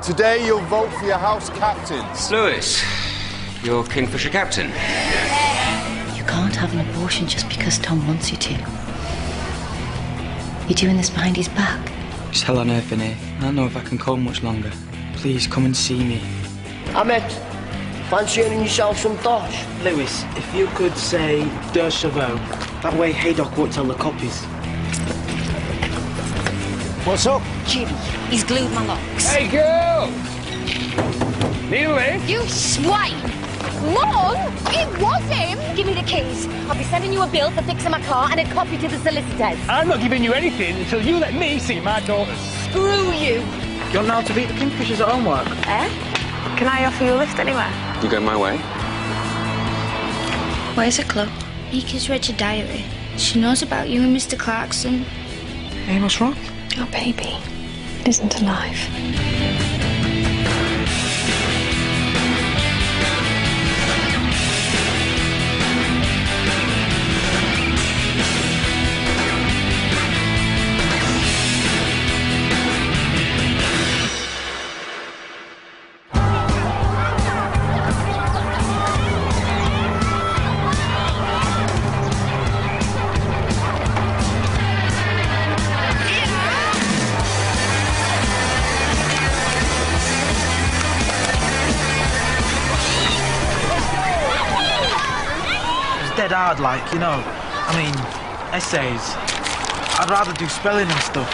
Today you'll vote for your house captains. Lewis, you're Kingfisher captain. You can't have an abortion just because Tom wants you to. You're doing this behind his back. It's hell on earth in here. I don't know if I can cope much longer. Please come and see me. Ahmed, fancy earning yourself some dosh? Lewis, if you could say deux chevaux, that way Haydock won't tell the copies. What's up? Jimmy, he's glued my locks. Hey, girl! Need a lift? You swine! Mom, it was him! Give me the keys. I'll be sending you a bill for fixing my car and a copy to the solicitors. I'm not giving you anything until you let me see my daughter. Screw you! You're now to beat the Kingfishers at homework. Eh? Can I offer you a lift anywhere? You go my way. Where's her club? Mika's read your diary. She knows about you and Mr. Clarkson. Hey, what's wrong? Your baby isn't alive. Dead hard, like, you know. I mean, essays. I'd rather do spelling and stuff.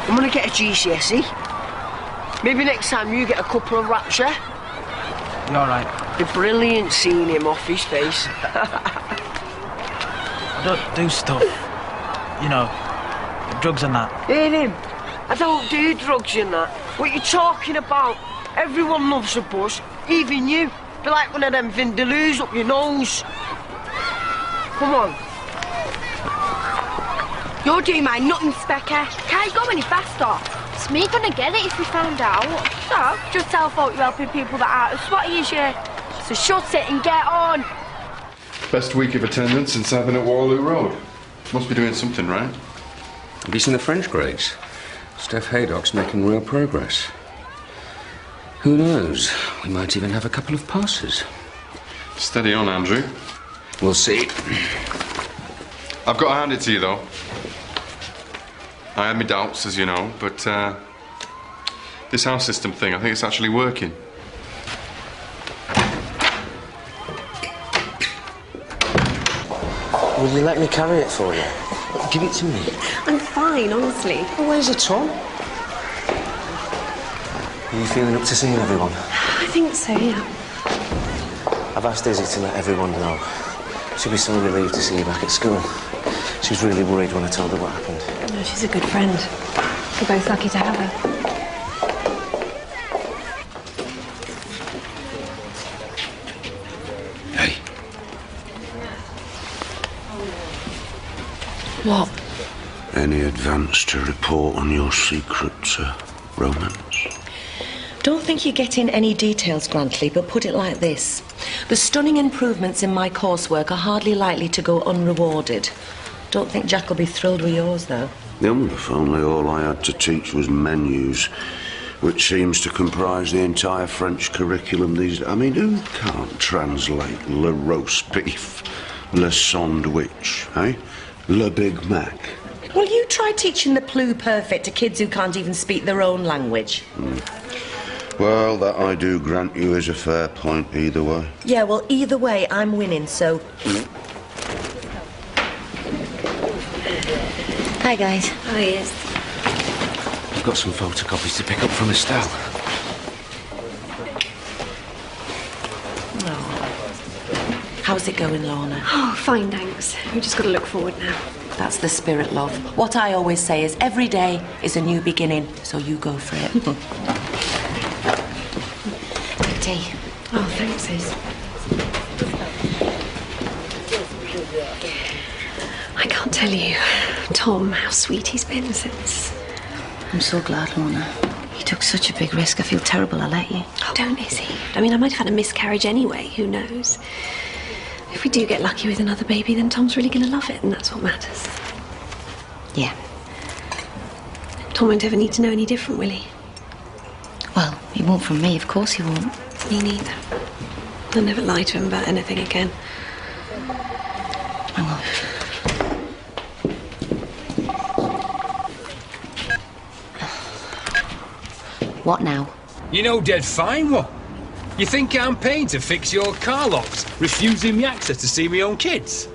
I'm gonna get a GCSE. Maybe next time you get a couple of raps, yeah? You alright? Be brilliant seeing him off his face. I don't do stuff. You know, drugs and that. Hear him? I don't do drugs and that. What you talking about? Everyone loves a buzz, even you. Be like one of them vindaloos up your nose. Come on. You're doing my nutting specker. Can't go any faster. It's me gonna get it if we found out. So, just tell folk you're helping people that aren't as spotty as you. So shut it and get on. Best week of attendance since I've been at Waterloo Road. Must be doing something right. Have you seen the French grades? Steph Haydock's making real progress. Who knows? We might even have a couple of passes. Steady on, Andrew. We'll see. I've got to hand it to you, though. I had my doubts, as you know, but this house system thing, I think it's actually working. Will you let me carry it for you? Give it to me. I'm fine, honestly. Oh, where's it, Tom? Are you feeling up to seeing everyone? I think so, yeah. I've asked Izzy to let everyone know. She'll be so relieved to see you back at school. She was really worried when I told her what happened. No, she's a good friend. We're both lucky to have her. Hey. What? Any advance to report on your secret romance? Don't think you're getting any details, Grantley, but put it like this. The stunning improvements in my coursework are hardly likely to go unrewarded. Don't think Jack will be thrilled with yours, though. If only all I had to teach was menus, which seems to comprise the entire French curriculum these days. I mean, who can't translate le roast beef, le sandwich, eh? Le Big Mac? Well, you try teaching the pluperfect to kids who can't even speak their own language. Well, that I do grant you is a fair point either way. Yeah, well, either way, I'm winning, so... Hi, guys. Hi, yes. I've got some photocopies to pick up from Estelle. Oh. How's it going, Lorna? Oh, fine, thanks. We've just got to look forward now. That's the spirit, love. What I always say is every day is a new beginning, so you go for it. Tea. Oh, thanks, Liz. I can't tell you, Tom, how sweet he's been since... I'm so glad, Lorna. He took such a big risk. I feel terrible I let you. Oh, don't, Izzy. I mean, I might have had a miscarriage anyway, who knows? If we do get lucky with another baby, then Tom's really going to love it, and that's what matters. Yeah. Tom won't ever need to know any different, will he? Well, he won't from me, of course he won't. Me neither. I'll never lie to him about anything again. I won't. What now? You know dead fine, what? You think I'm paying to fix your car locks, refusing me access to see my own kids?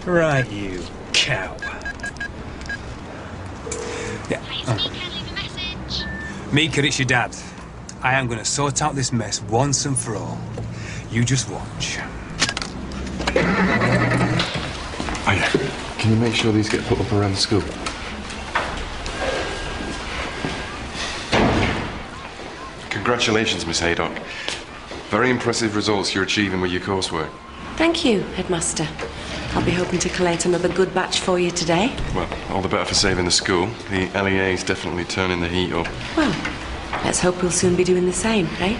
Right, you cow. Yeah. Mika, it's your dad. I am going to sort out this mess once and for all. You just watch. Oh yeah. Can you make sure these get put up around the school? Congratulations, Miss Haydock. Very impressive results you're achieving with your coursework. Thank you, Headmaster. I'll be hoping to collate another good batch for you today. Well, all the better for saving the school. The LEA's definitely turning the heat up. Well, let's hope we'll soon be doing the same, eh?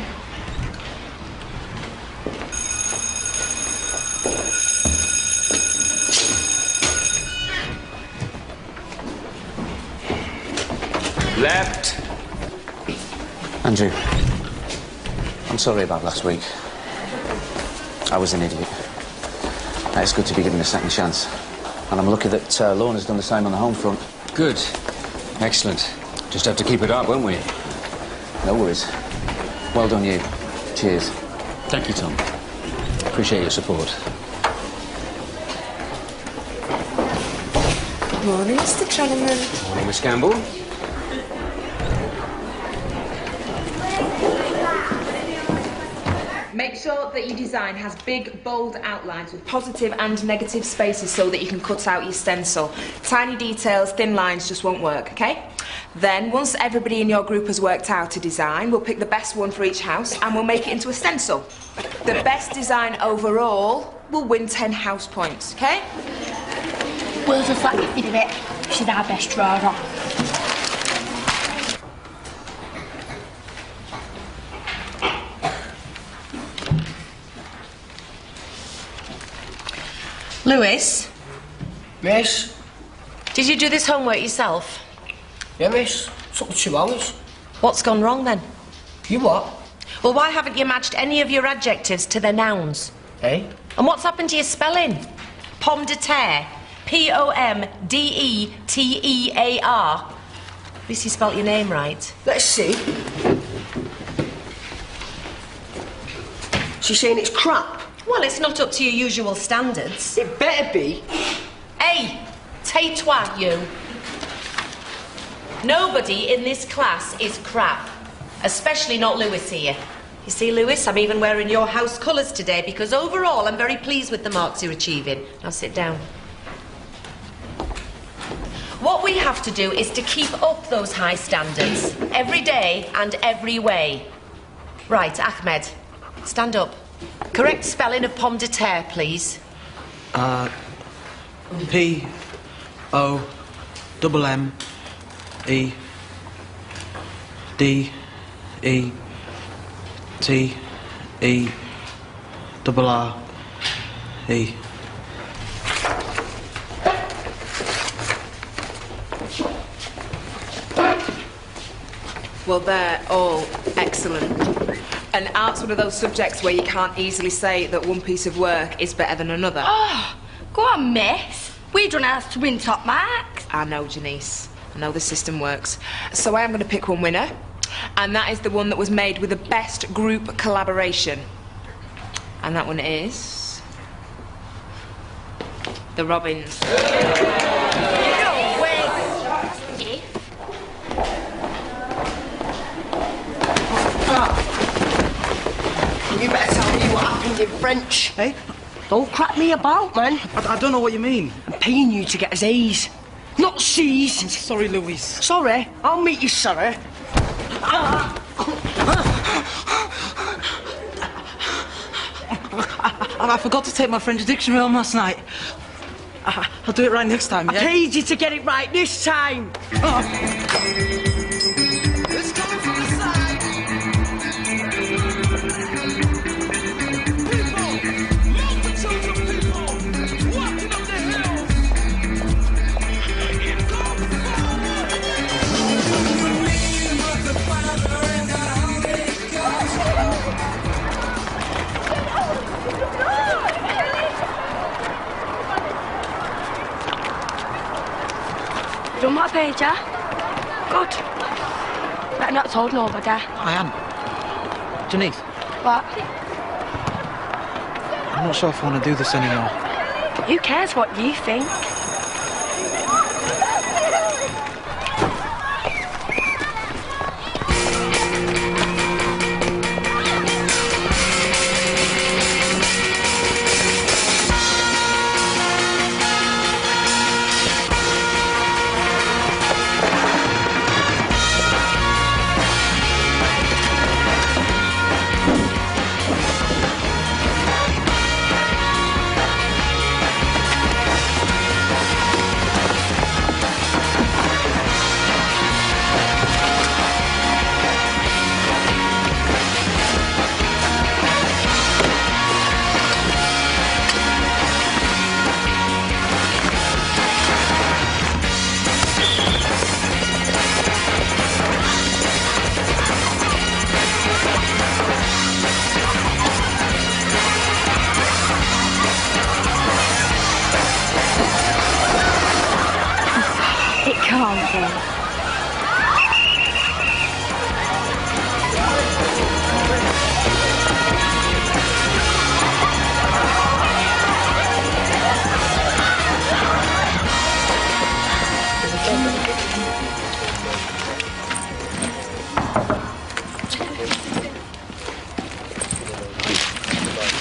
Left. Andrew, I'm sorry about last week. I was an idiot. It's good to be given a second chance. And I'm lucky that Lorna's done the same on the home front. Good. Excellent. Just have to keep it up, won't we? No worries. Well done, you. Cheers. Thank you, Tom. Appreciate your support. Morning, Mr. Trenneman. Morning, Miss Campbell. Make sure that your design has big, bold outlines with positive and negative spaces so that you can cut out your stencil. Tiny details, thin lines just won't work, okay? Then, once everybody in your group has worked out a design, we'll pick the best one for each house and we'll make it into a stencil. The best design overall will win 10 house points, okay? We'll just let you do it. She's our best drawer. Lewis? Miss? Did you do this homework yourself? Yeah, miss. Took 2 hours. What's gone wrong then? You what? Well, why haven't you matched any of your adjectives to their nouns? Eh? And what's happened to your spelling? Pomme de terre. P-O-M-D-E-T-E-A-R. At least you spelt your name right. Let's see. She's saying it's crap. Well, it's not up to your usual standards. It better be. Hey, tais-toi, you. Nobody in this class is crap. Especially not Lewis here. You see, Lewis, I'm even wearing your house colours today because overall I'm very pleased with the marks you're achieving. Now sit down. What we have to do is to keep up those high standards every day and every way. Right, Ahmed, stand up. Correct spelling of pomme de terre, please. P-O-M-M-E-D-E-T-E-R-R-E. Well, they're all excellent. And art's one of those subjects where you can't easily say that one piece of work is better than another. Oh, go on, miss. We done ours to win top marks. I know, Janeece. I know the system works. So I am going to pick one winner, and that is the one that was made with the best group collaboration. And that one is... the Robins. You better tell me what happened in French. Eh? Don't crack me about, man. I don't know what you mean. I'm paying you to get us A's, not C's. I'm sorry, Louise. Sorry? I'll meet you sorry. I forgot to take my French dictionary home last night. I'll do it right next time, yeah? I paid you to get it right this time. It's coming from the side. People, multitudes of people walking up the hill. You done what I paid ya? Good. Better not told nobody. I am. Janeece, What? I'm not sure if I want to do this anymore. Who cares what you think?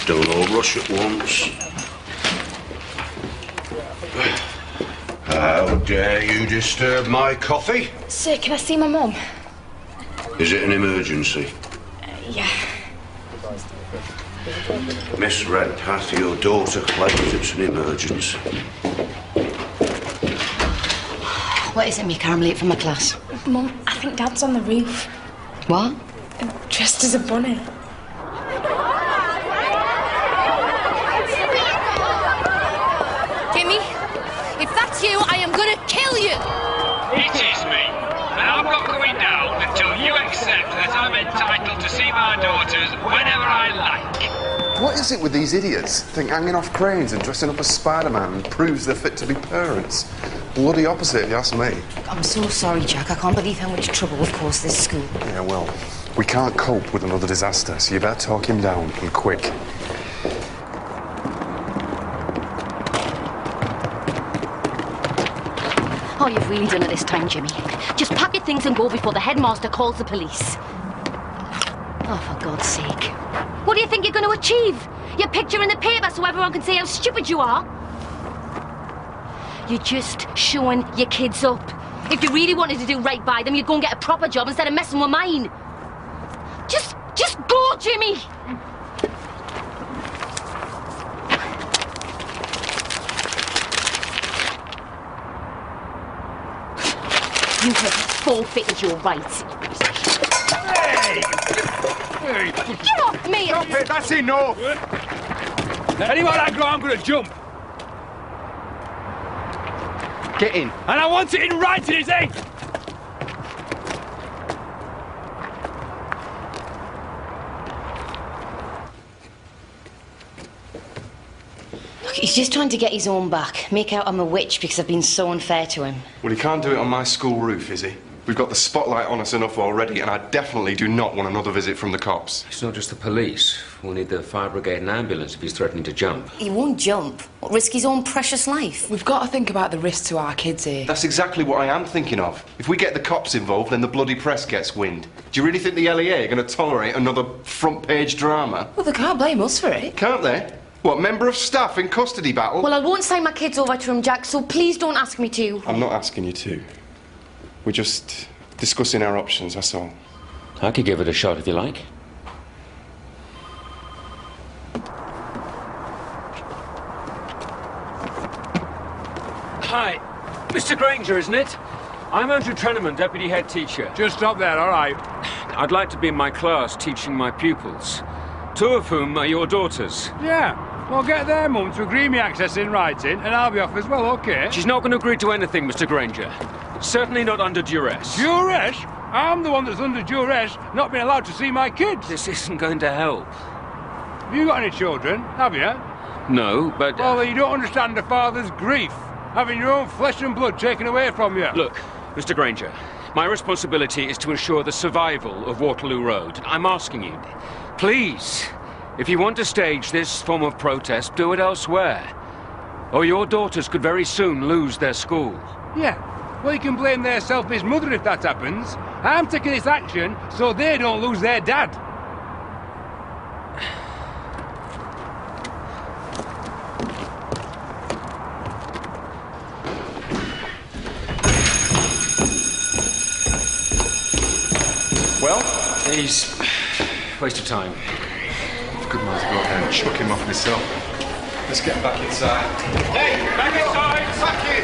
Don't all rush at once. How dare you disturb my coffee? Sir, can I see my mum? Is it an emergency? Yeah. Miss Redpath, your daughter claims it's an emergency. What is it, Mick? I'm late for my class. Mum, I think Dad's on the roof. What? Dressed as a bunny. Jimmy, if that's you, I am gonna kill you! It is me, and I'm not going down until you accept that I'm entitled to see my daughters whenever I like. What is it with these idiots? Think hanging off cranes and dressing up as Spider-Man proves they're fit to be parents. Bloody opposite, if you ask me. I'm so sorry, Jack. I can't believe how much trouble we've caused this school. Yeah, well, we can't cope with another disaster, so you better talk him down, and quick. Oh, you've really done it this time, Jimmy. Just pack your things and go before the headmaster calls the police. Oh, for God's sake. What do you think you're going to achieve? Your picture in the paper so everyone can see how stupid you are? You're just showing your kids up. If you really wanted to do right by them, you'd go and get a proper job instead of messing with mine. Just go, Jimmy! You have forfeited your rights. Hey! Hey! Get off me! Stop it, that's enough! Anywhere I go, I'm gonna jump. Get in. And I want it in writing, is it? Look, he's just trying to get his own back. Make out I'm a witch because I've been so unfair to him. Well, he can't do it on my school roof, is he? We've got the spotlight on us enough already, and I definitely do not want another visit from the cops. It's not just the police. We'll need the fire brigade and ambulance if he's threatening to jump. He won't jump. What, risk his own precious life? We've got to think about the risk to our kids here. That's exactly what I am thinking of. If we get the cops involved, then the bloody press gets wind. Do you really think the LEA are going to tolerate another front-page drama? Well, they can't blame us for it. Can't they? What, member of staff in custody battle? Well, I won't sign my kids over to him, Jack, so please don't ask me to. I'm not asking you to. We're just discussing our options, that's all. I could give it a shot if you like. Hi. Mr. Granger, isn't it? I'm Andrew Trenneman, Deputy Head Teacher. Just stop there, all right. I'd like to be in my class teaching my pupils, 2 of whom are your daughters. Yeah. Well, get their mum to agree me access in writing, and I'll be off as well, OK? She's not going to agree to anything, Mr. Granger. Certainly not under duress. Duress? I'm the one that's under duress, not being allowed to see my kids. This isn't going to help. Have you got any children, have you? No, but... Well, you don't understand a father's grief. having your own flesh and blood taken away from you. Look, Mr. Granger, my responsibility is to ensure the survival of Waterloo Road. I'm asking you, please, if you want to stage this form of protest, do it elsewhere. Or your daughters could very soon lose their school. Yeah, well, you can blame their selfish mother if that happens. I'm taking this action so they don't lose their dad. Well, he's waste of time. Good man to go ahead and chuck him off myself. Let's get back inside. Hey, back inside! Back in!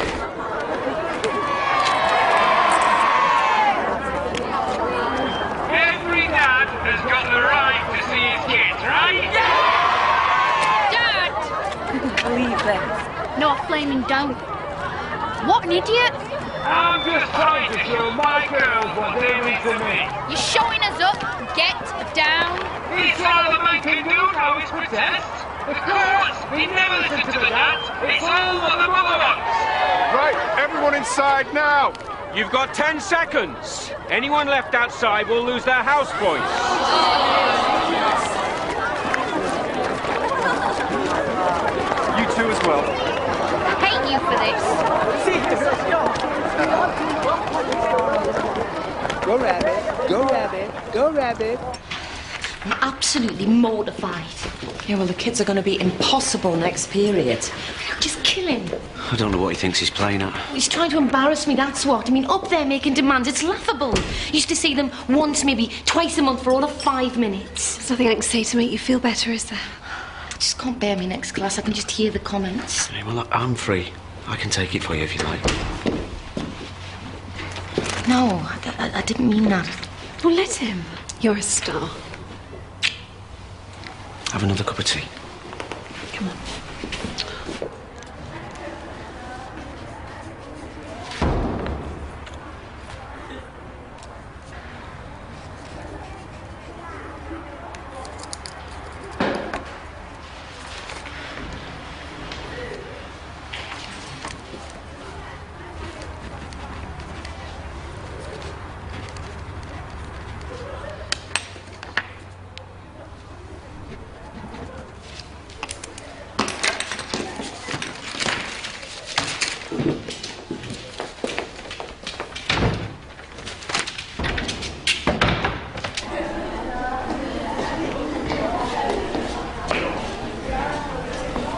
Every dad has got the right to see his kids, right? Dad! Couldn't believe this. No, flaming don't. What an idiot! I'm just trying to show my girls what they mean to me. You're showing us up. Get down. It's all the man can do now is protest. Of course, he never listened to the dad. It's all what the mother wants. Right, everyone inside now. You've got 10 seconds. Anyone left outside will lose their house points. You two as well. Hate you for this. Go rabbit, go rabbit, go rabbit. I'm absolutely mortified. Yeah, well, the kids are going to be impossible next period. Just kill him. I don't know what he thinks he's playing at. He's trying to embarrass me, that's what. I mean, up there making demands, it's laughable. Used to see them once, maybe twice a month for all of 5 minutes. There's nothing I can say to make you feel better, is there? I just can't bear me next class. I can just hear the comments. Hey, well, look, I'm free. I can take it for you if you like. No, I didn't mean that. Well, let him. You're a star. Have another cup of tea. Come on.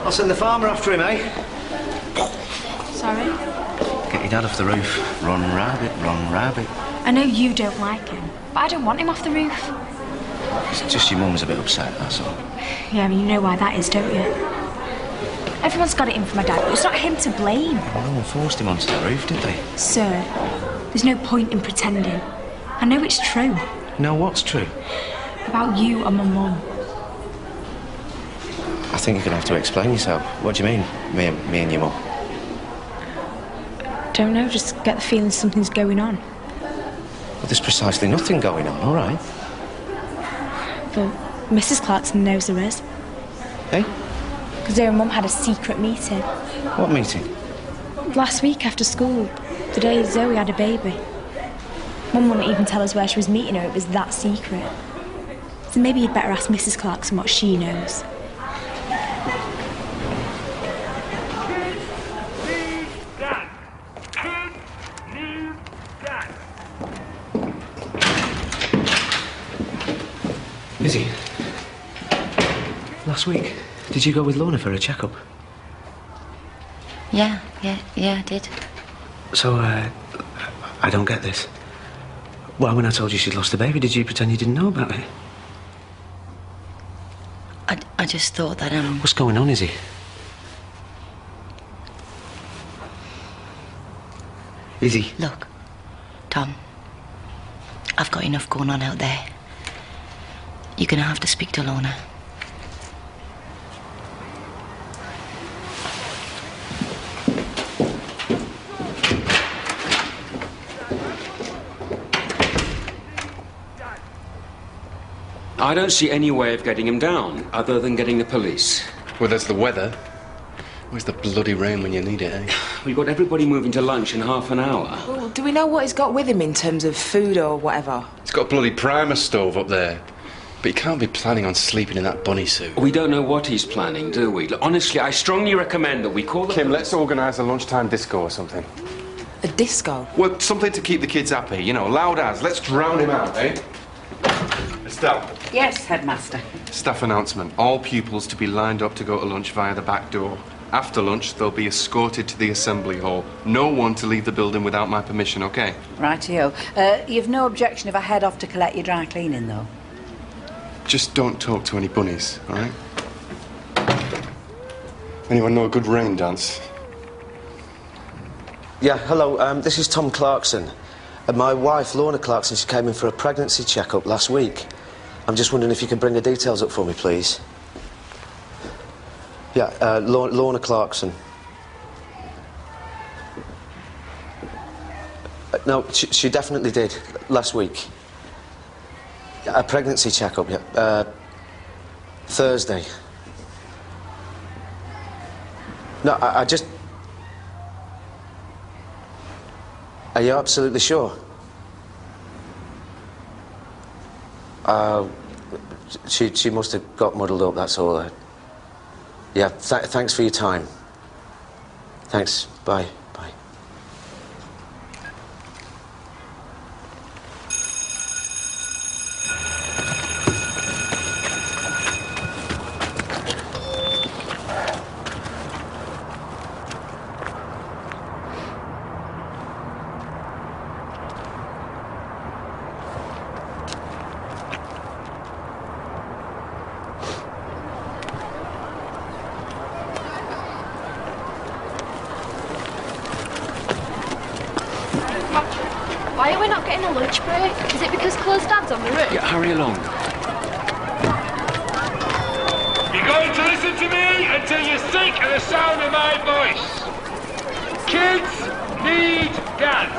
I'll send the farmer after him, eh? Sorry? Get your dad off the roof. Run, rabbit, run, rabbit. I know you don't like him, but I don't want him off the roof. It's just your mum's a bit upset, that's all. Yeah, I mean, you know why that is, don't you? Everyone's got it in for my dad, but it's not him to blame. Well, no one forced him onto the roof, did they? Sir, there's no point in pretending. I know it's true. No, what's true? About you and my mum. I think you're going to have to explain yourself. What do you mean, me and your mum? Don't know, just get the feeling something's going on. Well, there's precisely nothing going on, all right? But Mrs. Clarkson knows there is. Hey? Because her and Mum had a secret meeting. What meeting? Last week after school, the day Zoe had a baby. Mum wouldn't even tell us where she was meeting her, it was that secret. So maybe you'd better ask Mrs. Clarkson what she knows. Izzy, last week, did you go with Lorna for a checkup? Yeah, I did. So, I don't get this. Why, when I told you she'd lost a baby, did you pretend you didn't know about it? I just thought that, What's going on, Izzy? Izzy? Look, Tom, I've got enough going on out there. You're going to have to speak to Lorna. I don't see any way of getting him down, other than getting the police. Well, there's the weather. Where's the bloody rain when you need it, eh? We've got everybody moving to lunch in half an hour. Well, do we know what he's got with him in terms of food or whatever? He's got a bloody primer stove up there. But he can't be planning on sleeping in that bunny suit. We don't know what he's planning, do we? Look, honestly, I strongly recommend that we call the... Kim, let's organise a lunchtime disco or something. A disco? Well, something to keep the kids happy, you know, loud as. Let's drown him out, eh? Estelle. Yes, headmaster. Staff announcement. All pupils to be lined up to go to lunch via the back door. After lunch, they'll be escorted to the assembly hall. No one to leave the building without my permission, OK? Rightio. You've no objection if I head off to collect your dry cleaning, though? Just don't talk to any bunnies, all right? Anyone know a good rain dance? Yeah, hello, this is Tom Clarkson. My wife, Lorna Clarkson, she came in for a pregnancy check-up last week. I'm just wondering if you can bring the details up for me, please. Yeah, Lorna Clarkson. No, she definitely did, last week. A pregnancy check-up, yeah. Thursday. No, I just... Are you absolutely sure? She must have got muddled up, that's all. Yeah, thanks for your time. Thanks, bye. Bye. Why are we not getting a lunch break? Is it because Chloe's dad's on the route? Yeah, hurry along. You're going to listen to me until you're sick of the sound of my voice. Kids need dads.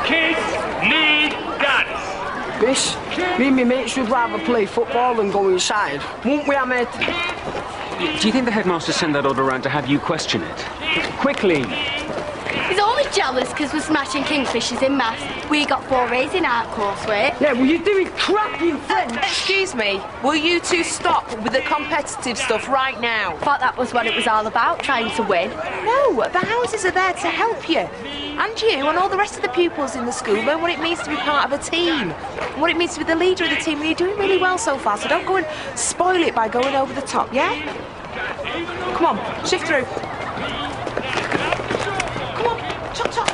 Kids need dads. Miss, me and my mates would rather play football than go inside. Won't we, Ahmed? Do you think the headmaster sent that order around to have you question it? Quickly. He's only jealous because we're smashing Kingfishers in maths. We got 4 A's in our coursework. Yeah, well, you're doing crap in French. Excuse me, will you two stop with the competitive stuff right now? Thought that was what it was all about, trying to win. No, the houses are there to help you. And you and all the rest of the pupils in the school learn what it means to be part of a team. And what it means to be the leader of the team. And you're doing really well so far, so don't go and spoil it by going over the top, yeah? Come on, shift through. Come on, chop, chop.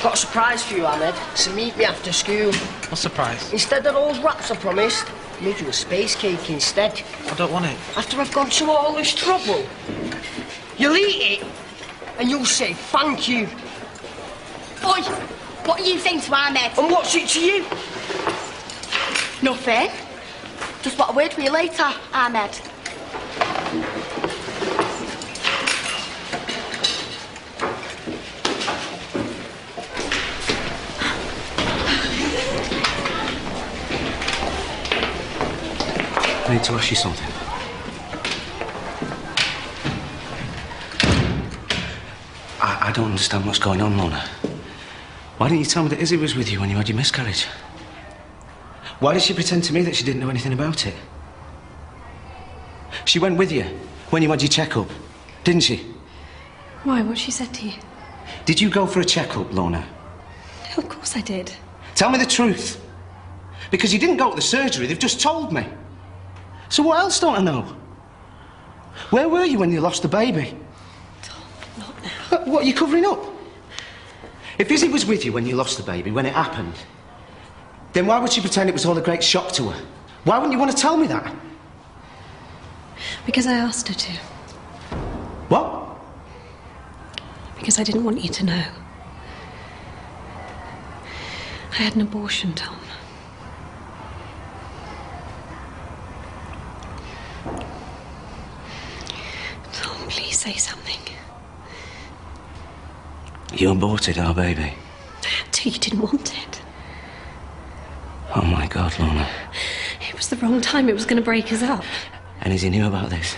Got a surprise for you, Ahmed. So meet me after school. What surprise? Instead of those wraps I promised, I made you a space cake instead. I don't want it. After I've gone through all this trouble, you'll eat it and you'll say thank you. Oi, what are you saying to Ahmed? And what's it to you? Nothing. Just what a word for you later, Ahmed. I need to ask you something. I don't understand what's going on, Lorna. Why didn't you tell me that Izzy was with you when you had your miscarriage? Why did she pretend to me that she didn't know anything about it? She went with you when you had your checkup, didn't she? Why? What she said to you? Did you go for a checkup, Lorna? Of course I did. Tell me the truth. Because you didn't go to the surgery, they've just told me. So what else don't I know? Where were you when you lost the baby? Not now. What are you covering up? If Izzy was with you when you lost the baby, when it happened, then why would she pretend it was all a great shock to her? Why wouldn't you want to tell me that? Because I asked her to. What? Because I didn't want you to know. I had an abortion, Tom. Tom, please say something. You aborted our baby. I had to, you didn't want it. Oh my God, Lorna. It was the wrong time, it was going to break us up. And Izzy knew about this.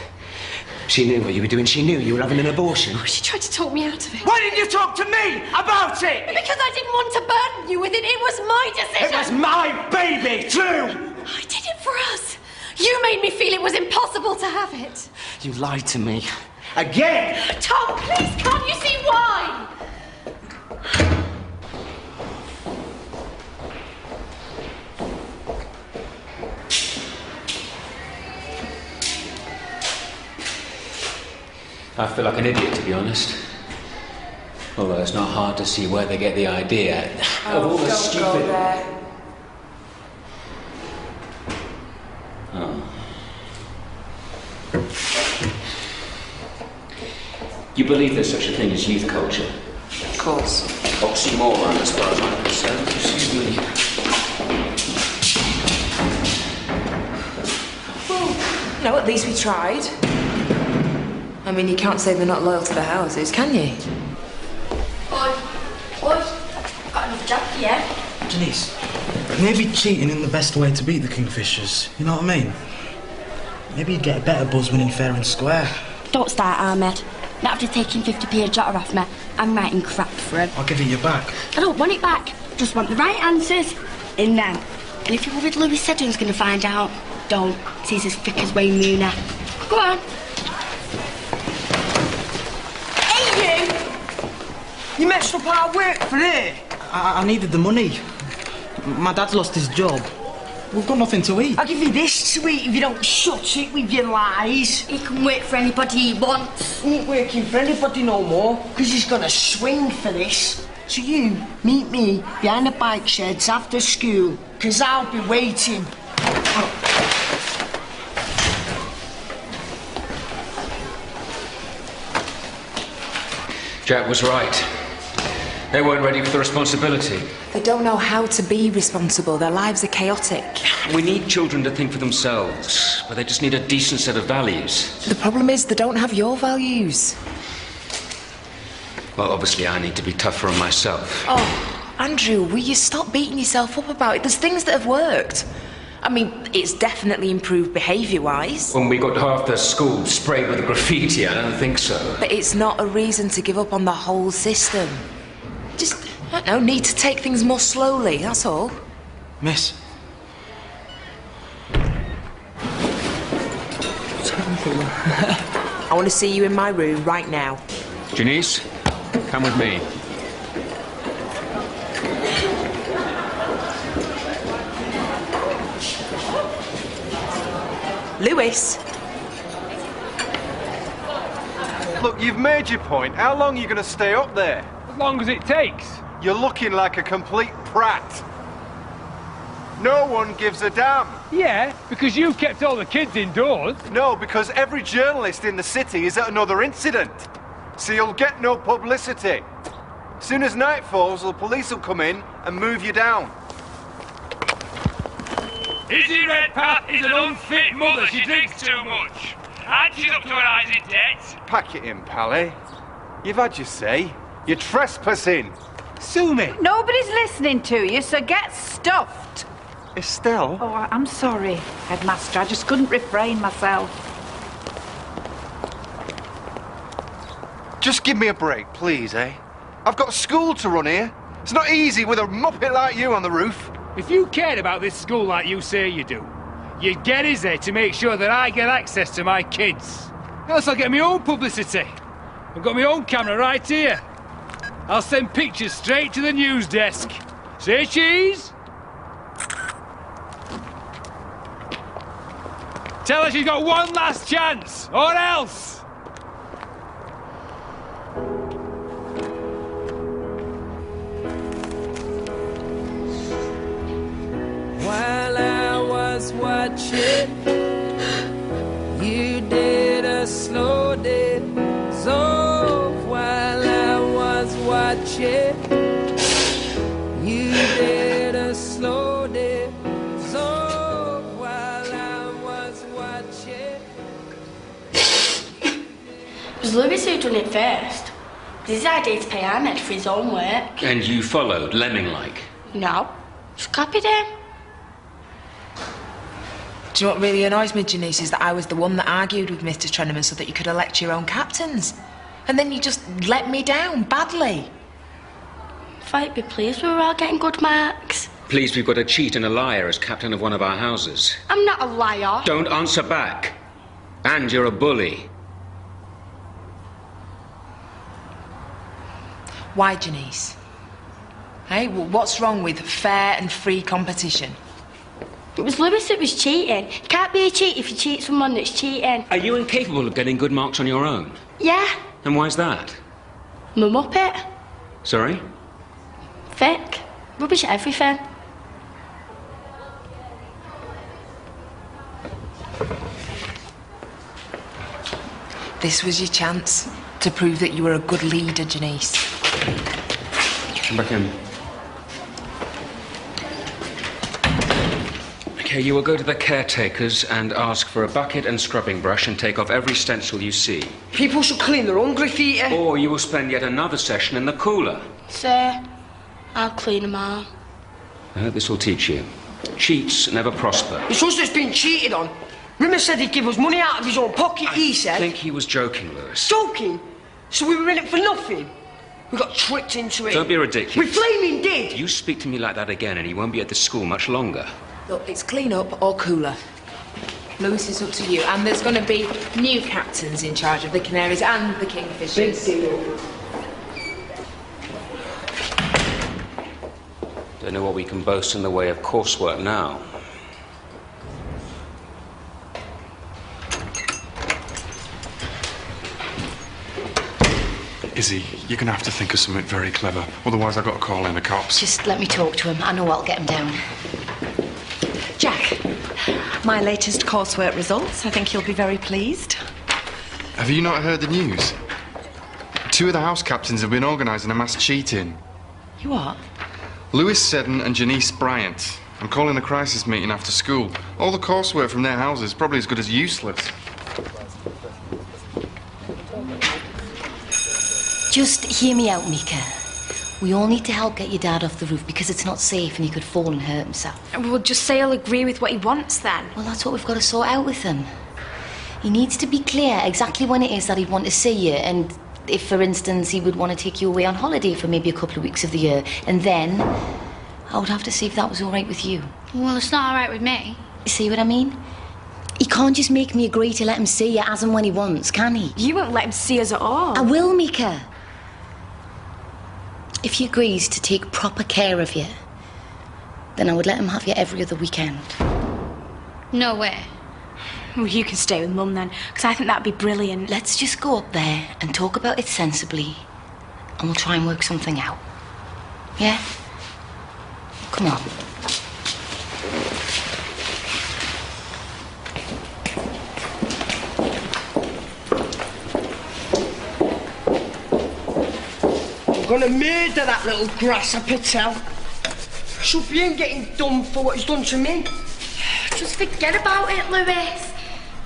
She knew what you were doing. She knew you were having an abortion. Oh, she tried to talk me out of it. Why didn't you talk to me about it? Because I didn't want to burden you with it. It was my decision. It was my baby, too. I did it for us. You made me feel it was impossible to have it. You lied to me. Again! Tom, please, can't you see why? I feel like an idiot, to be honest. Although it's not hard to see where they get the idea of all the stupid... Go there. Oh. You believe there's such a thing as youth culture? Of course. Oxymoron, as far as I'm concerned. Excuse me. Well, no, at least we tried. I mean, you can't say they're not loyal to the houses, can you? Got enough jack, yeah? Janeece, maybe cheating isn't the best way to beat the Kingfishers. You know what I mean? Maybe you'd get a better buzz winning fair and square. Don't start, Ahmed. Not after taking 50p a jotter off me. I'm writing crap for him. I'll give it you back. I don't want it back. Just want the right answers in now. And if you're worried Louis Sedgwick's going to find out, don't. He's as thick as Wayne Mooney. Go on. Hey, you! You messed up our work for it. I needed the money. My dad's lost his job. We've got nothing to eat. I'll give you this to eat if you don't shut it with your lies. He can work for anybody he wants. He ain't working for anybody no more, because he's gonna swing for this. So you meet me behind the bike sheds after school, because I'll be waiting. Jack was right. They weren't ready for the responsibility. They don't know how to be responsible. Their lives are chaotic. We need children to think for themselves, but they just need a decent set of values. The problem is they don't have your values. Well, obviously I need to be tougher on myself. Oh, Andrew, will you stop beating yourself up about it? There's things that have worked. I mean, it's definitely improved behaviour-wise. When we got half the school sprayed with graffiti, I don't think so. But it's not a reason to give up on the whole system. Just, I don't know, need to take things more slowly, that's all. Miss. I want to see you in my room right now. Janeece, come with me. Lewis. Look, you've made your point. How long are you going to stay up there? As long as it takes. You're looking like a complete prat. No one gives a damn. Yeah, because you've kept all the kids indoors. No, because every journalist in the city is at another incident. So you'll get no publicity. Soon as night falls, the police will come in and move you down. Izzy Redpath is an unfit mother. She drinks too much. And she's up to her eyes in debt. Pack it in, Pally. You've had your say. You're trespassing. Sue me. Nobody's listening to you, so get stuffed. Estelle? Oh, I'm sorry, Headmaster. I just couldn't refrain myself. Just give me a break, please, eh? I've got school to run here. It's not easy with a muppet like you on the roof. If you cared about this school like you say you do, you'd get Izzy to make sure that I get access to my kids. Else I'll get my own publicity. I've got my own camera right here. I'll send pictures straight to the news desk. Say cheese? Tell her she's got one last chance, or else! was watching. You did a slow dance off while I was watching. You did a slow dance off while I was watching. It was Lewis who done it first. It was his idea to pay Ahmed for his own work. And you followed, lemming-like? No, just copied him. Do you know what really annoys me, Janeece, is that I was the one that argued with Mr. Trenneman so that you could elect your own captains. And then you just let me down badly. Thought you'd be pleased we were all getting good marks. Pleased we've got a cheat and a liar as captain of one of our houses. I'm not a liar. Don't answer back. And you're a bully. Why, Janeece? Hey, what's wrong with fair and free competition? It was Lewis that was cheating. You can't be a cheat if you cheat someone that's cheating. Are you incapable of getting good marks on your own? Yeah. And why's that? I'm a muppet. Sorry? Thick. Rubbish at everything. This was your chance to prove that you were a good leader, Janeece. Come back in. Okay, you will go to the caretakers and ask for a bucket and scrubbing brush and take off every stencil you see. People should clean their own graffiti. Or you will spend yet another session in the cooler. Sir, I'll clean them all. I hope this will teach you. Cheats never prosper. It's us that's been cheated on. Rimmer said he'd give us money out of his own pocket, he said. I think he was joking, Lewis. Joking? So we were in it for nothing? We got tricked into it. Don't be ridiculous. We flaming did. You speak to me like that again and you won't be at the school much longer. Look, it's clean up or cooler. Lewis, it's up to you. And there's going to be new captains in charge of the Canaries and the Kingfishers. Don't know what we can boast in the way of coursework now. Izzy, you're going to have to think of something very clever. Otherwise, I've got to call in the cops. Just let me talk to him. I know I'll get him down. Jack, my latest coursework results. I think you'll be very pleased. Have you not heard the news? 2 of the house captains have been organising a mass cheating. You what? Lewis Seddon and Janeece Bryant. I'm calling a crisis meeting after school. All the coursework from their houses is probably as good as useless. Just hear me out, Mika. We all need to help get your dad off the roof because it's not safe and he could fall and hurt himself. We'll just say he'll agree with what he wants then. Well, that's what we've got to sort out with him. He needs to be clear exactly when it is that he'd want to see you and if, for instance, he would want to take you away on holiday for maybe a couple of weeks of the year. And then I would have to see if that was all right with you. Well, it's not all right with me. You see what I mean? He can't just make me agree to let him see you as and when he wants, can he? You won't let him see us at all. I will, Mika. If he agrees to take proper care of you, then I would let him have you every other weekend. No way. Well, you can stay with Mum then, because I think that'd be brilliant. Let's just go up there and talk about it sensibly, and we'll try and work something out. Yeah? Come on. I'm gonna murder that little grasshopper, tell. Should be getting done for what he's done to me. Just forget about it, Lewis.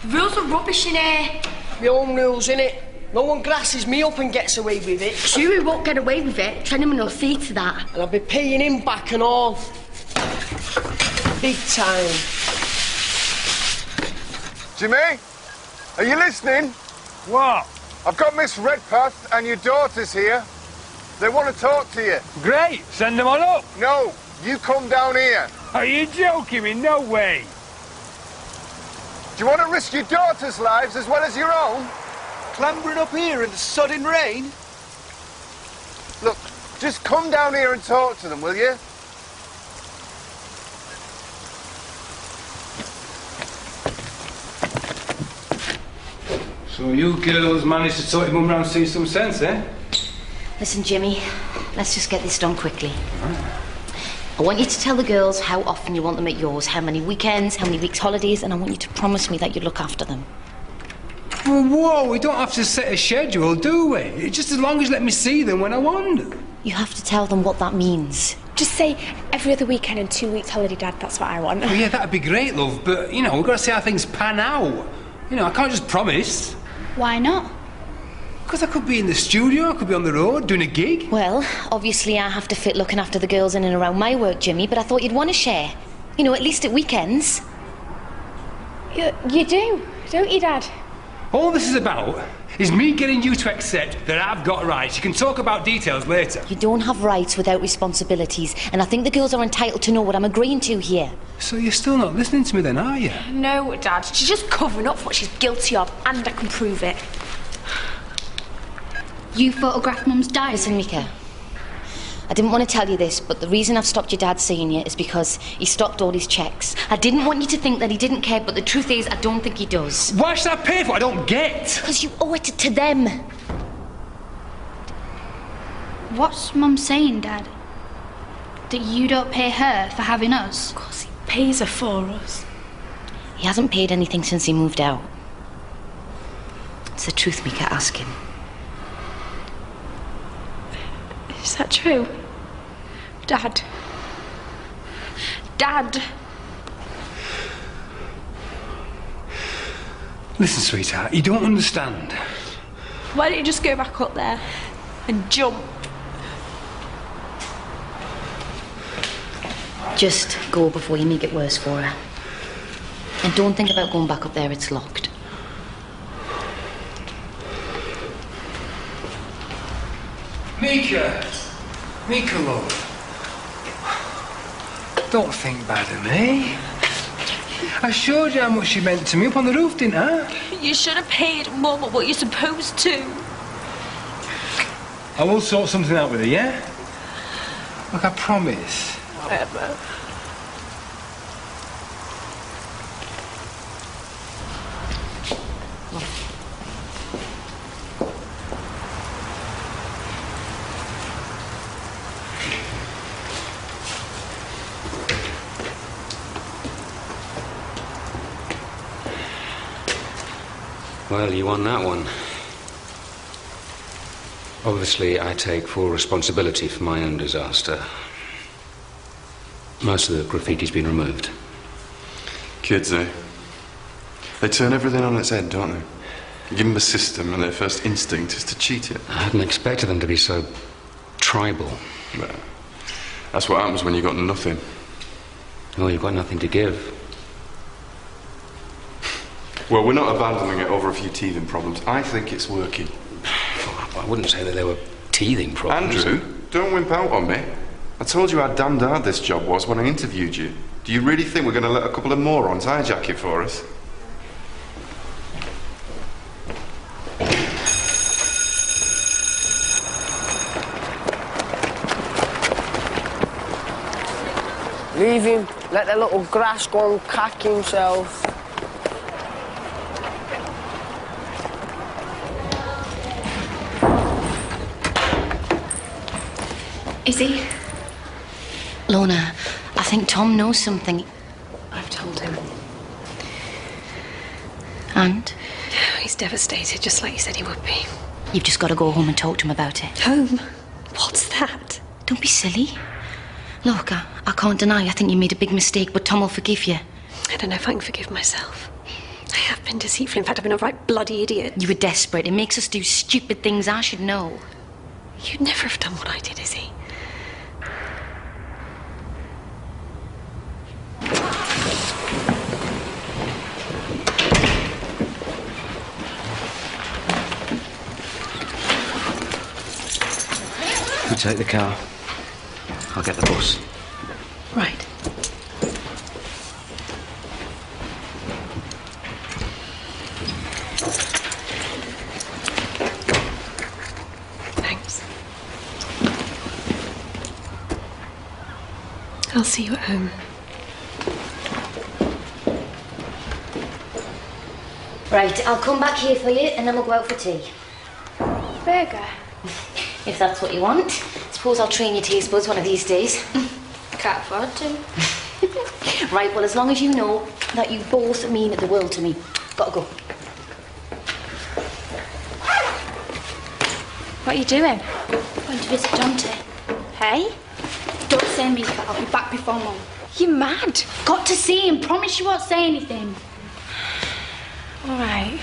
The rules are rubbish in here. My own rules, innit? No one grasses me up and gets away with it. Sure, he won't get away with it. Trenneman will see to that. And I'll be paying him back and all. Big time. Jimmy, are you listening? What? I've got Miss Redpath and your daughters here. They want to talk to you. Great, send them on up. No, you come down here. Are you joking me? No way. Do you want to risk your daughters' lives as well as your own? Clambering up here in the sodding rain? Look, just come down here and talk to them, will you? So you girls managed to talk your mum round to see some sense, eh? Listen, Jimmy, let's just get this done quickly. I want you to tell the girls how often you want them at yours, how many weekends, how many weeks holidays, and I want you to promise me that you'd look after them. Well, whoa, we don't have to set a schedule, do we? It's just as long as let me see them when I want. You have to tell them what that means. Just say every other weekend and 2 weeks holiday, Dad. That's what I want. Oh, yeah, that'd be great, love. But, you know, we've got to see how things pan out. You know, I can't just promise. Why not? Because I could be in the studio, I could be on the road, doing a gig. Well, obviously I have to fit looking after the girls in and around my work, Jimmy, but I thought you'd want to share. You know, at least at weekends. You do, don't you, Dad? All this is about is me getting you to accept that I've got rights. You can talk about details later. You don't have rights without responsibilities, and I think the girls are entitled to know what I'm agreeing to here. So you're still not listening to me then, are you? No, Dad. She's just covering up for what she's guilty of, and I can prove it. You photographed Mum's diary? Listen, Mika. I didn't want to tell you this, but the reason I've stopped your dad seeing you is because he stopped all his checks. I didn't want you to think that he didn't care, but the truth is, I don't think he does. Why should I pay for it? I don't get. Because you owe it to them. What's Mum saying, Dad? That you don't pay her for having us? Of course he pays her for us. He hasn't paid anything since he moved out. It's the truth, Mika. Ask him. Is that true? Dad. Dad. Listen, sweetheart, you don't understand. Why don't you just go back up there and jump? Just go before you make it worse for her. And don't think about going back up there, it's locked. Mika! Mika, love. Don't think bad of me. I showed you how much she meant to me up on the roof, didn't I? You should have paid Mum what you're supposed to. I will sort something out with her, yeah? Look, I promise. Whatever. Well, you won that one. Obviously, I take full responsibility for my own disaster. Most of the graffiti's been removed. Kids, eh? They turn everything on its head, don't they? You give them a system and their first instinct is to cheat it. I hadn't expected them to be so tribal. Well, that's what happens when you've got nothing. Oh, you've got nothing to give. Well, we're not abandoning it over a few teething problems. I think it's working. I wouldn't say that there were teething problems. Andrew, don't wimp out on me. I told you how damned hard this job was when I interviewed you. Do you really think we're going to let a couple of morons hijack it for us? Leave him. Let the little grass go and cack himself. Is he? Lorna, I think Tom knows something. I've told him. And? He's devastated, just like you said he would be. You've just got to go home and talk to him about it. Home? What's that? Don't be silly. Look, I can't deny I think you made a big mistake, but Tom will forgive you. I don't know if I can forgive myself. I have been deceitful. In fact, I've been a right bloody idiot. You were desperate. It makes us do stupid things. I should know. You'd never have done what I did, Izzy. You take the car. I'll get the bus. Right. Thanks. I'll see you at home. Right, I'll come back here for you and then we'll go out for tea. Burger? If that's what you want. Suppose I'll train your taste buds one of these days. can't afford to. Right, well, as long as you know that you both mean the world to me. Gotta go. What are you doing? Going to visit Dante. Hey? Don't say me, but I'll be back before Mum. You mad? Got to see him. Promise you won't say anything. All right.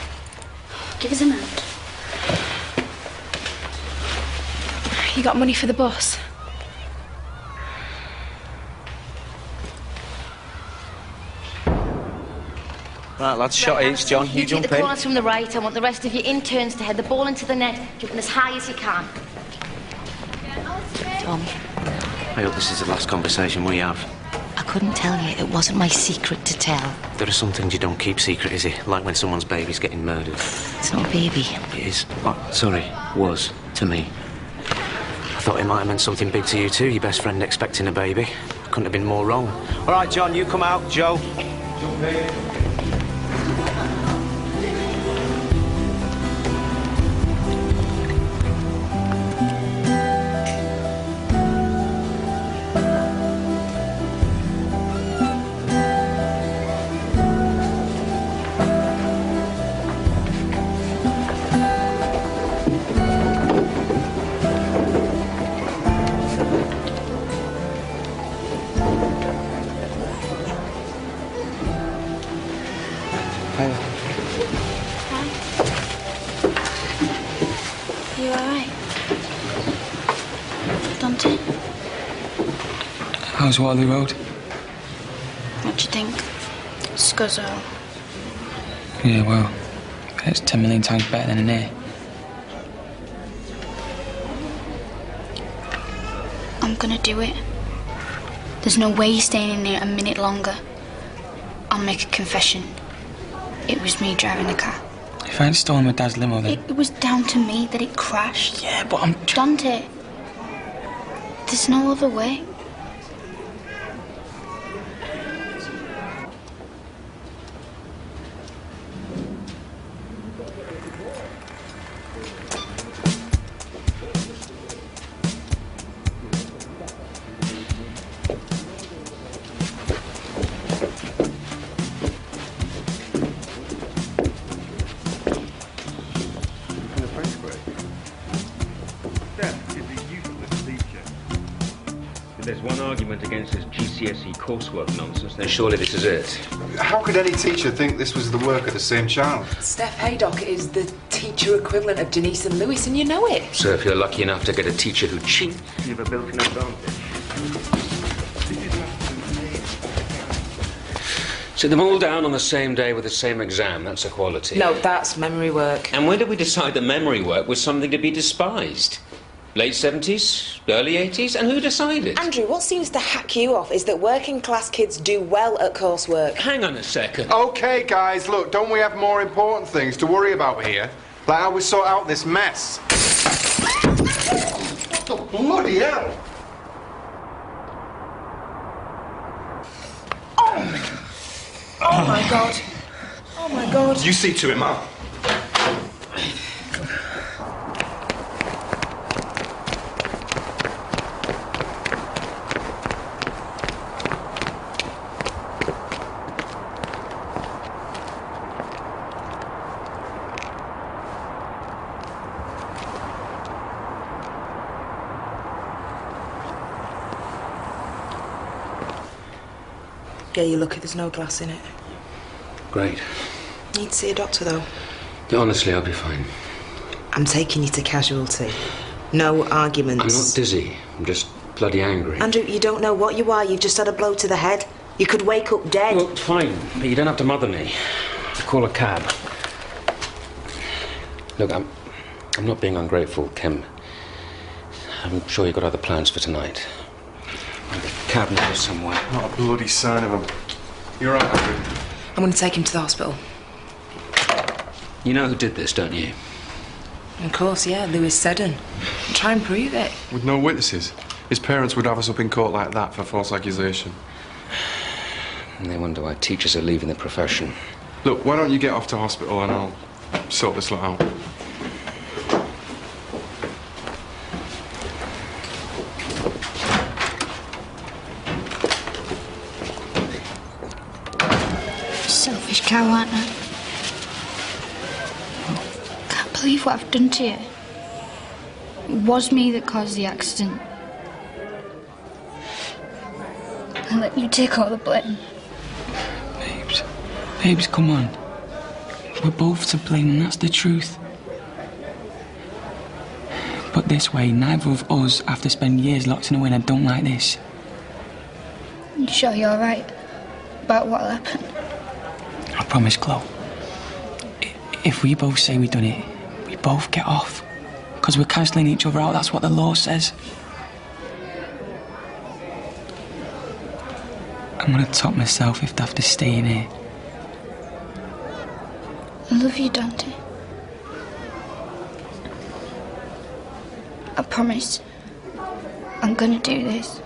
Give us a hand. You got money for the bus? Right, lads, shot each. John, you take jump the in. corners from the right. I want the rest of your interns to head the ball into the net, jumping as high as you can. Tom, I hope this is the last conversation we have. I couldn't tell you. It wasn't my secret to tell. There are some things you don't keep secret, is it? Like when someone's baby's getting murdered. It's not a baby. It is. Oh, sorry, was to me. I thought it might have meant something big to you too, your best friend expecting a baby. Couldn't have been more wrong. All right, John, you come out. Joe. Jump in. You alright? Dante, How's Waterloo Road? what do you think? Scuzzo. Yeah, well, it's 10 million times better than in here. I'm gonna do it. There's no way you're staying in there a minute longer. I'll make a confession. It was me driving the car. If I hadn't stolen my dad's limo, then... It was down to me that it crashed. Yeah, but I'm... Dante, there's no other way. There's one argument against this GCSE coursework nonsense, then surely this is it. How could any teacher think this was the work of the same child? Steph Haydock is the teacher equivalent of Janeece and Lewis, and you know it. So if you're lucky enough to get a teacher who cheats, you've a built-in advantage. Sit them all down on the same day with the same exam, that's equality. No, that's memory work. And when did we decide that memory work was something to be despised? Late 70s? Early 80s? And who decided? Andrew, what seems to hack you off is that working class kids do well at coursework. Hang on a second. OK, guys, look, don't we have more important things to worry about here? Like how we sort out this mess? What the bloody hell? Oh my God. Oh my God. You see to it, Mum. Yeah, you lucky there's no glass in it. Great. Need to see a doctor, though. Honestly, I'll be fine. I'm taking you to casualty. No arguments. I'm not dizzy. I'm just bloody angry. Andrew, you don't know what you are. You've just had a blow to the head. You could wake up dead. Well, fine, but you don't have to mother me. I'll call a cab. Look, I'm not being ungrateful, Kim. I'm sure you've got other plans for tonight. The cab knows somewhere. Not a bloody sign of him. You're right, Andrew. I'm going to take him to the hospital. You know who did this, don't you? Of course, yeah, Lewis Seddon. Try and prove it. With no witnesses. His parents would have us up in court like that for false accusation. And they wonder why teachers are leaving the profession. Look, why don't you get off to hospital and I'll sort this lot out. Selfish cow, aren't I? Can't believe what I've done to you. It was me that caused the accident. I let you take all the blame. Babes, come on. We're both to blame, and that's the truth. But this way, neither of us have to spend years locked in a way and don't like this. You sure you're right about what'll happen? I promise, Chloe. If we both say we've done it, we both get off. Because we're cancelling each other out, that's what the law says. I'm gonna top myself if I have to stay in here. I love you, Dante. I promise. I'm gonna do this.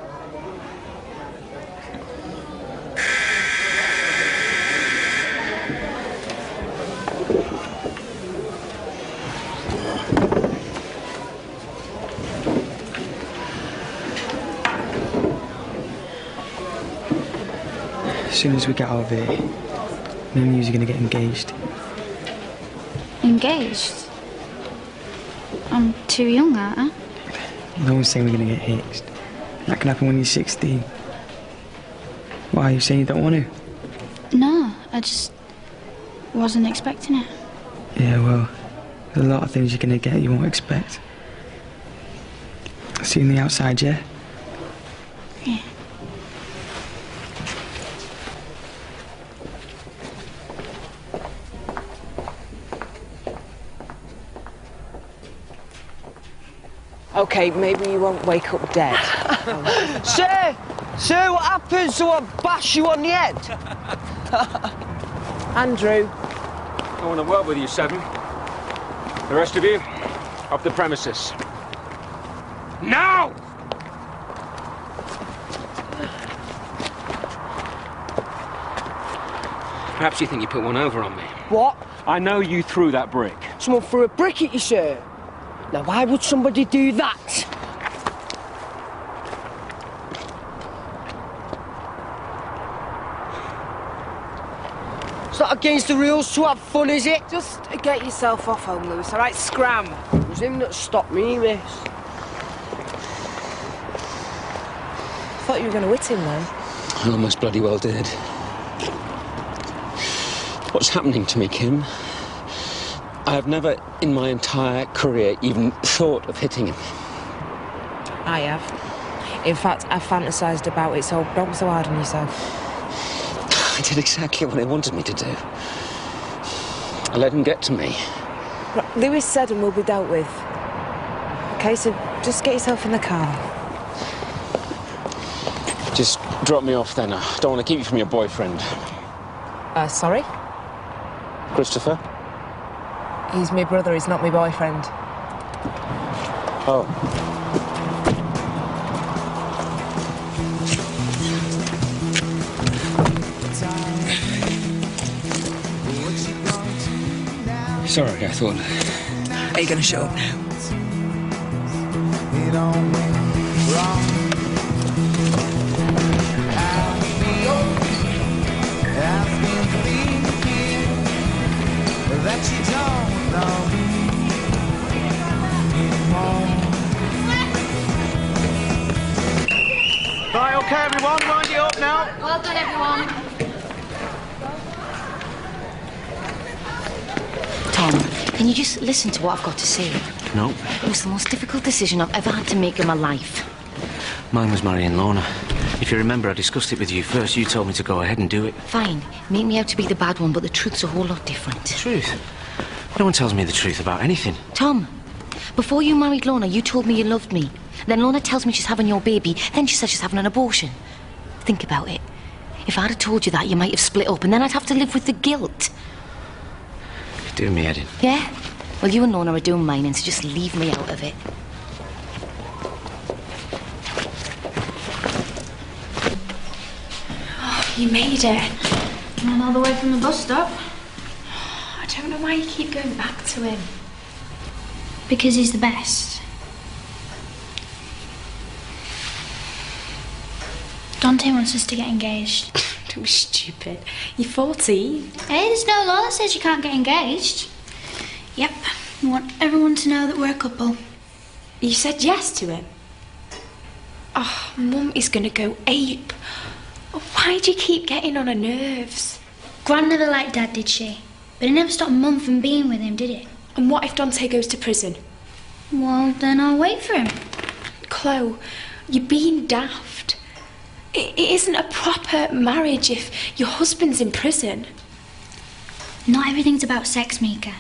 As soon as we get out of here, me and you are gonna get engaged. Engaged? I'm too young, aren't I? No one's saying we're gonna get hitched. That can happen when you're 16. Why, are you saying you don't want to? No, I just wasn't expecting it. Yeah, well, there's a lot of things you're gonna get you won't expect. See you on the outside, yeah? Yeah. Okay, maybe you won't wake up dead. Sir! Sir, what happens to I bash you on the head? Andrew. I want to work with you, Seven. The rest of you, off the premises. Now! Perhaps you think you put one over on me. What? I know you threw that brick. Someone threw a brick at you, sir. Now, why would somebody do that? It's not against the rules to have fun, is it? Just get yourself off home, Lewis, all right? Scram. It was him that stopped me, miss. I thought you were going to hit him, then. I almost bloody well did. What's happening to me, Kim? I have never in my entire career even thought of hitting him. I have. In fact, I fantasised about it, so don't be so hard on yourself. I did exactly what he wanted me to do. I let him get to me. Right, Lewis said and will be dealt with. OK, so just get yourself in the car. Just drop me off then. I don't want to keep you from your boyfriend. Sorry? Christopher? He's my brother, he's not my boyfriend. Oh. Sorry, I thought... Are you going to show up now? That you don't know anymore. Right, okay, everyone, wind it up now. Well done, everyone. Tom, can you just listen to what I've got to say? No. It was the most difficult decision I've ever had to make in my life. Mine was marrying Lorna. If you remember, I discussed it with you first. You told me to go ahead and do it. Fine. Make me out to be the bad one, but the truth's a whole lot different. Truth? No one tells me the truth about anything. Tom, before you married Lorna, you told me you loved me. Then Lorna tells me she's having your baby. Then she says she's having an abortion. Think about it. If I'd have told you that, you might have split up, and then I'd have to live with the guilt. You're doing me head in. Yeah? Well, you and Lorna are doing mine, and so just leave me out of it. You made it. And all the way from the bus stop. I don't know why you keep going back to him. Because he's the best. Dante wants us to get engaged. Don't be stupid. You're 14. Hey, there's no law that says you can't get engaged. Yep, we want everyone to know that we're a couple. You said yes to it? Oh, Mum is gonna go ape. Why do you keep getting on her nerves? Gran never liked Dad, did she? But it never stopped Mum from being with him, did it? And what if Dante goes to prison? Well, then I'll wait for him. Chloe, you're being daft. It isn't a proper marriage if your husband's in prison. Not everything's about sex, Mika.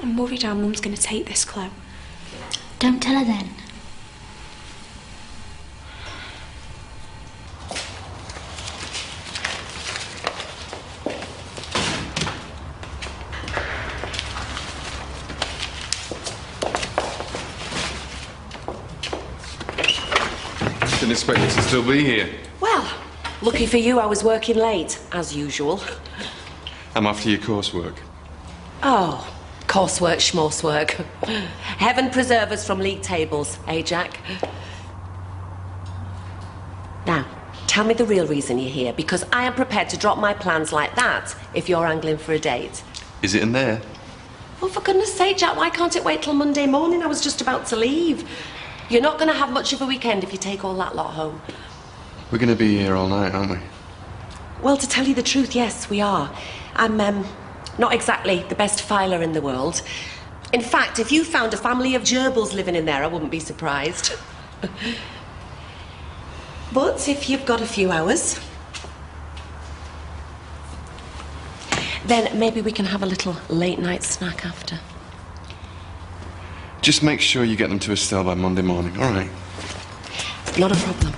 I'm worried how Mum's gonna take this, Chloe. Don't tell her then. Didn't expect you to still be here. Well, lucky for you, I was working late, as usual. I'm after your coursework. Oh, coursework, schmorsework. Heaven preserve us from league tables, eh, Jack? Now, tell me the real reason you're here, because I am prepared to drop my plans like that if you're angling for a date. Is it in there? Oh, for goodness sake, Jack, why can't it wait till Monday morning? I was just about to leave. You're not going to have much of a weekend if you take all that lot home. We're going to be here all night, aren't we? Well, to tell you the truth, yes, we are. I'm not exactly the best filer in the world. In fact, if you found a family of gerbils living in there, I wouldn't be surprised. But if you've got a few hours, then maybe we can have a little late-night snack after. Just make sure you get them to Estelle by Monday morning, all right? Not a problem.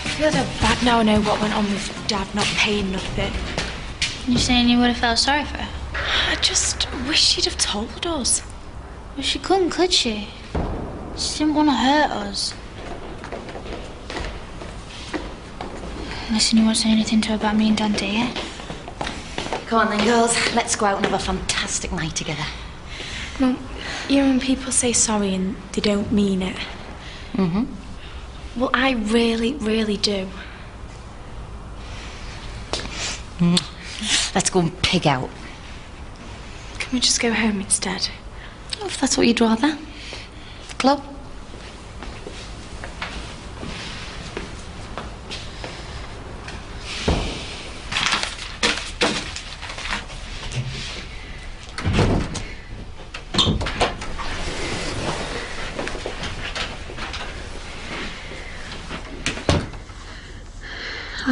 I feel so bad now I know what went on with Dad not paying nothing. You saying you would have felt sorry for her? I just wish she'd have told us. Well, she couldn't, could she? She didn't want to hurt us. Listen, you won't say anything to her about me and Dante, yeah? Come on then, girls. Let's go out and have a fantastic night together. Mum, you know when people say sorry and they don't mean it? Mm-hmm. Well, I really, really do. Let's go and pig out. Can we just go home instead? Oh, if that's what you'd rather. The club?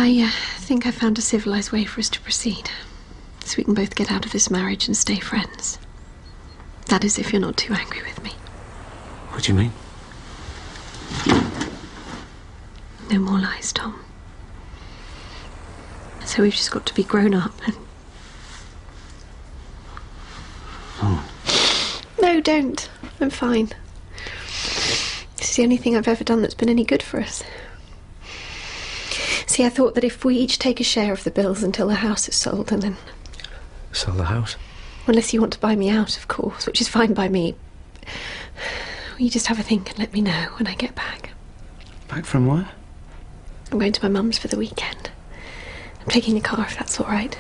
I think I found a civilised way for us to proceed. So we can both get out of this marriage and stay friends. That is, if you're not too angry with me. What do you mean? No more lies, Tom. So we've just got to be grown up and... Oh. No, don't. I'm fine. This is the only thing I've ever done that's been any good for us. See, I thought that if we each take a share of the bills until the house is sold and then... Sell the house? Unless you want to buy me out, of course, which is fine by me. You just have a think and let me know when I get back. Back from where? I'm going to my mum's for the weekend. I'm taking the car if that's all right.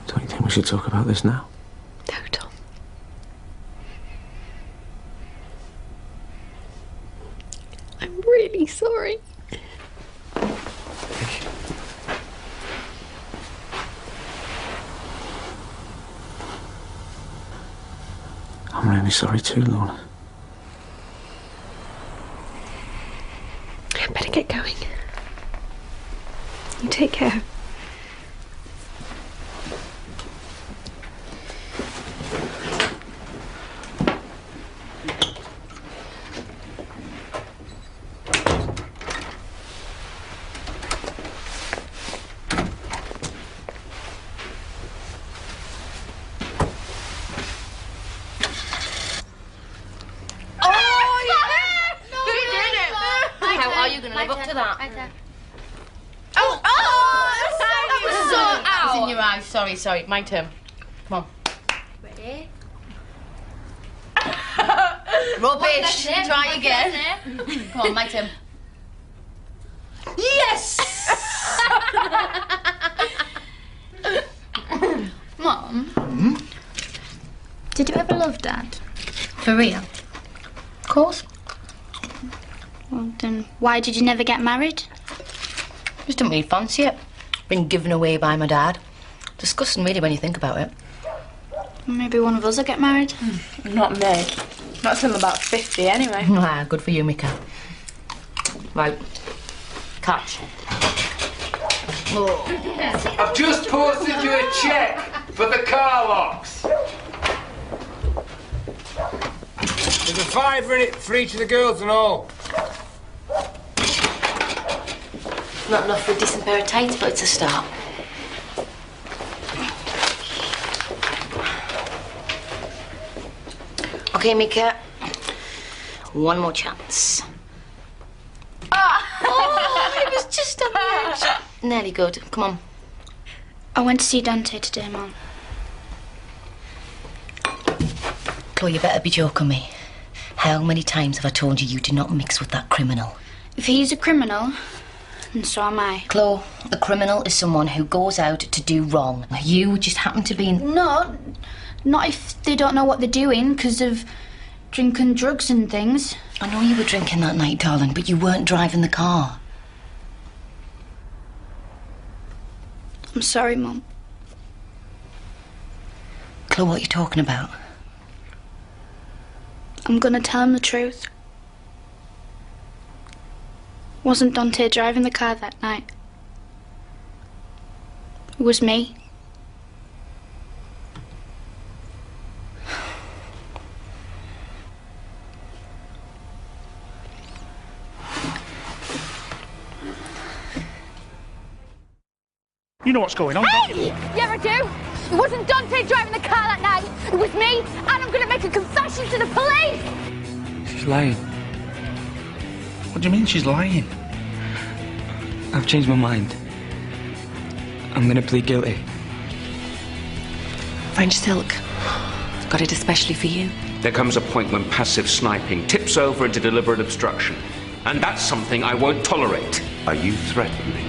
Don't you think we should talk about this now? No, Tom. I'm really sorry. I'm really sorry too, Lorna. I better get going. You take care. going to live up to that. Oh, That was so That was out. in your eyes. Sorry. My turn. Come on. Ready? Rubbish. Well, Try again. Come on, my turn. Yes! Mum, did you ever love Dad? For real? Of course. Well, then why did you never get married? Just didn't really fancy it. Been given away by my dad. Disgusting, really, when you think about it. Maybe one of us will get married. Not me. Not till I'm about 50 anyway. Ah, good for you, Mika. Right. Catch. Oh. I've just posted you a cheque for the car locks. There's a £5 in it for each of the girls and all. Not enough for a decent pair of tights, but it's a start. Okay, Mika. One more chance. Oh, it was just on the edge. Nearly good. Come on. I went to see Dante today, Mum. Chloe, you better be joking me. How many times have I told you do not mix with that criminal? If he's a criminal, then so am I. Chloe, a criminal is someone who goes out to do wrong. You just happen to be in... No, not if they don't know what they're doing because of drinking drugs and things. I know you were drinking that night, darling, but you weren't driving the car. I'm sorry, Mum. Chloe, what are you talking about? I'm gonna tell him the truth. Wasn't Dante driving the car that night? It was me. You know what's going on, don't you? Yeah, I do. It wasn't Dante driving the car that night. It was me, and I'm going to make a confession to the police. She's lying. What do you mean she's lying? I've changed my mind. I'm going to plead guilty. French silk. Got it especially for you. There comes a point when passive sniping tips over into deliberate obstruction. And that's something I won't tolerate. Are you threatening?